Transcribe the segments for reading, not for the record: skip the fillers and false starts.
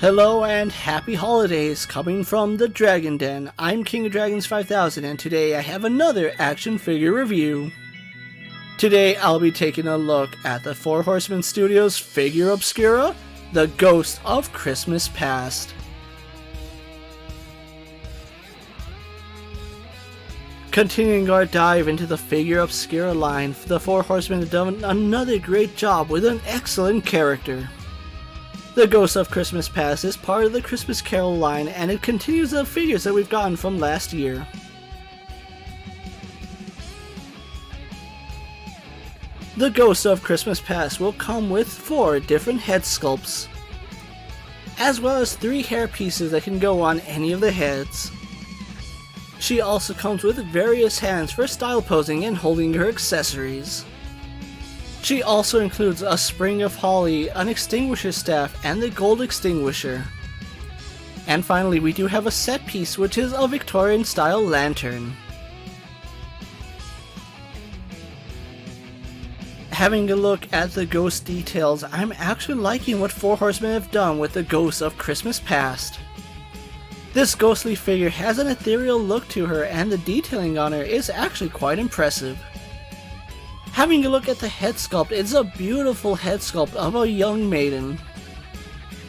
Hello and happy holidays coming from the Dragon Den. I'm King of Dragons 5000 and today I have another action figure review. Today I'll be taking a look at the Four Horsemen Studios Figura Obscura, the Ghost of Christmas Past. Continuing our dive into the Figura Obscura line, the Four Horsemen have done another great job with an excellent character. The Ghost of Christmas Past is part of the Christmas Carol line, and it continues the figures that we've gotten from last year. The Ghost of Christmas Past will come with 4 different head sculpts, as well as 3 hair pieces that can go on any of the heads. She also comes with various hands for style posing and holding her accessories. She also includes a spring of holly, an extinguisher staff, and the gold extinguisher. And finally, we do have a set piece, which is a Victorian style lantern. Having a look at the ghost details, I'm actually liking what Four Horsemen have done with the Ghost of Christmas Past. This ghostly figure has an ethereal look to her, and the detailing on her is actually quite impressive. Having a look at the head sculpt, it's a beautiful head sculpt of a young maiden.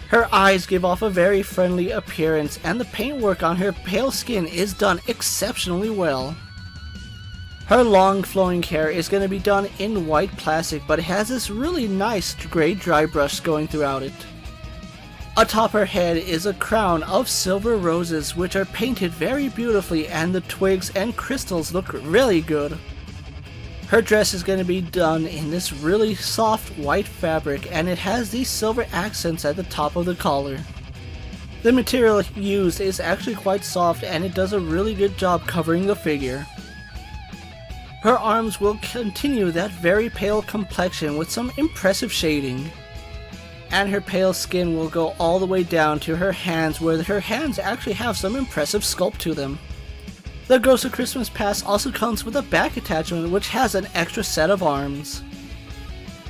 Her eyes give off a very friendly appearance, and the paintwork on her pale skin is done exceptionally well. Her long flowing hair is going to be done in white plastic, but it has this really nice gray dry brush going throughout it. Atop her head is a crown of silver roses, which are painted very beautifully, and the twigs and crystals look really good. Her dress is going to be done in this really soft white fabric, and it has these silver accents at the top of the collar. The material used is actually quite soft, and it does a really good job covering the figure. Her arms will continue that very pale complexion with some impressive shading. And her pale skin will go all the way down to her hands, where her hands actually have some impressive sculpt to them. The Ghost of Christmas Past also comes with a back attachment, which has an extra set of arms.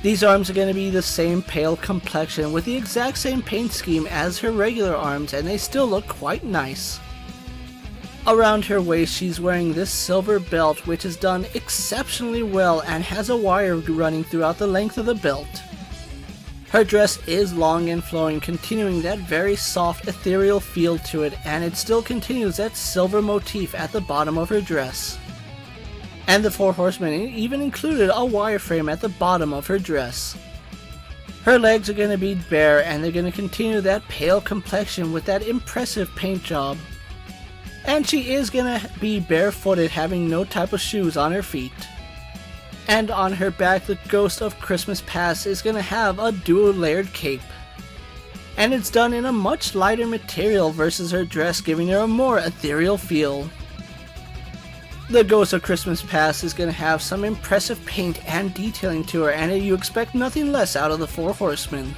These arms are going to be the same pale complexion with the exact same paint scheme as her regular arms, and they still look quite nice. Around her waist, she's wearing this silver belt, which is done exceptionally well and has a wire running throughout the length of the belt. Her dress is long and flowing, continuing that very soft ethereal feel to it, and it still continues that silver motif at the bottom of her dress. And the Four Horsemen even included a wireframe at the bottom of her dress. Her legs are going to be bare, and they're going to continue that pale complexion with that impressive paint job. And she is going to be barefooted, having no type of shoes on her feet. And on her back, the Ghost of Christmas Past is going to have a dual layered cape. And it's done in a much lighter material versus her dress, giving her a more ethereal feel. The Ghost of Christmas Past is going to have some impressive paint and detailing to her, and you expect nothing less out of the Four Horsemen.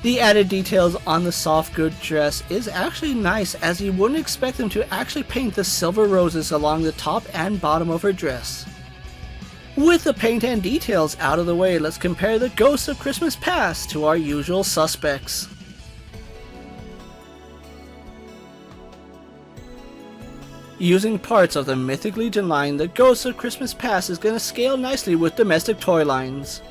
The added details on the soft good dress is actually nice, as you wouldn't expect them to actually paint the silver roses along the top and bottom of her dress. With the paint and details out of the way, let's compare the Ghost of Christmas Past to our usual suspects. Using parts of the Mythic Legion line, the Ghost of Christmas Past is going to scale nicely with domestic toy lines.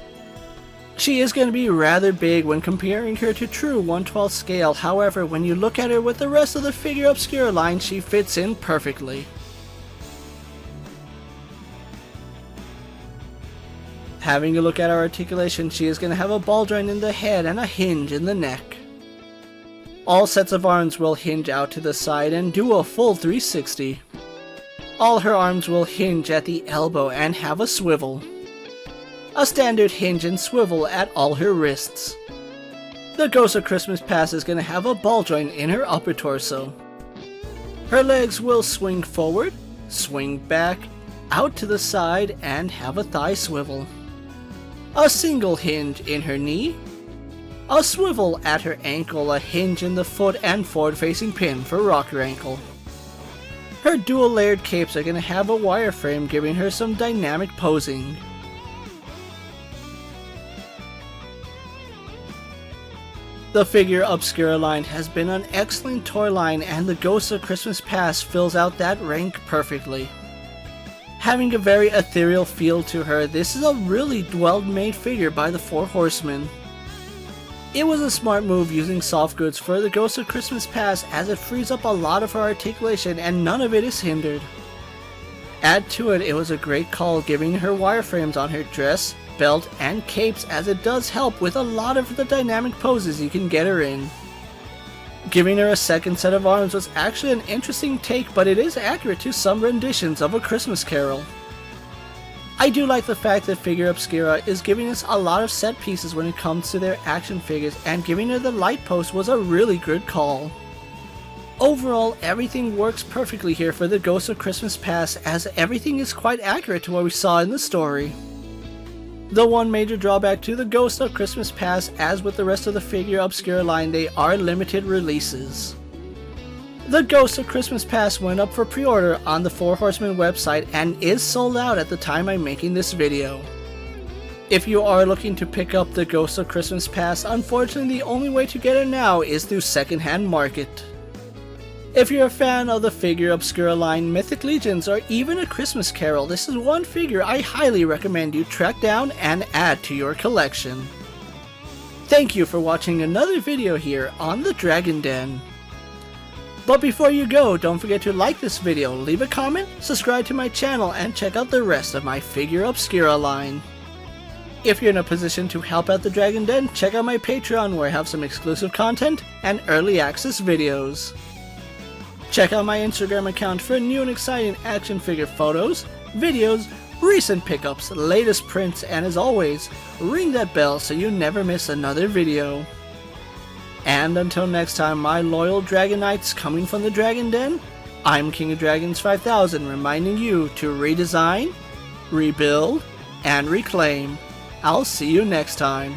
She is going to be rather big when comparing her to true 1/12 scale, however, when you look at her with the rest of the Figura Obscura line, she fits in perfectly. Having a look at her articulation, she is going to have a ball joint in the head and a hinge in the neck. All sets of arms will hinge out to the side and do a full 360. All her arms will hinge at the elbow and have a swivel. A standard hinge and swivel at all her wrists. The Ghost of Christmas Past is going to have a ball joint in her upper torso. Her legs will swing forward, swing back, out to the side, and have a thigh swivel. A single hinge in her knee, a swivel at her ankle, a hinge in the foot, and forward-facing pin for rocker ankle. Her dual layered capes are going to have a wireframe, giving her some dynamic posing. The Figura Obscura line has been an excellent toy line, and the Ghost of Christmas Past fills out that rank perfectly. Having a very ethereal feel to her, this is a really well-made figure by the Four Horsemen. It was a smart move using soft goods for the Ghost of Christmas Past, as it frees up a lot of her articulation and none of it is hindered. Add to it, it was a great call giving her wireframes on her dress, belt, and capes, as it does help with a lot of the dynamic poses you can get her in. Giving her a second set of arms was actually an interesting take, but it is accurate to some renditions of A Christmas Carol. I do like the fact that Figura Obscura is giving us a lot of set pieces when it comes to their action figures, and giving her the light post was a really good call. Overall, everything works perfectly here for the Ghost of Christmas Past, as everything is quite accurate to what we saw in the story. The one major drawback to the Ghost of Christmas Past, as with the rest of the Figura Obscura line, they are limited releases. The Ghost of Christmas Past went up for pre-order on the Four Horsemen website and is sold out at the time I'm making this video. If you are looking to pick up the Ghost of Christmas Past, unfortunately the only way to get it now is through secondhand market. If you're a fan of the Figura Obscura line, Mythic Legions, or even A Christmas Carol, this is one figure I highly recommend you track down and add to your collection. Thank you for watching another video here on the Dragon Den. But before you go, don't forget to like this video, leave a comment, subscribe to my channel, and check out the rest of my Figura Obscura line. If you're in a position to help out the Dragon Den, check out my Patreon, where I have some exclusive content and early access videos. Check out my Instagram account for new and exciting action figure photos, videos, recent pickups, latest prints, and as always, ring that bell so you never miss another video. And until next time, my loyal Dragonites coming from the Dragon Den, I'm King of Dragons 5000, reminding you to redesign, rebuild, and reclaim. I'll see you next time.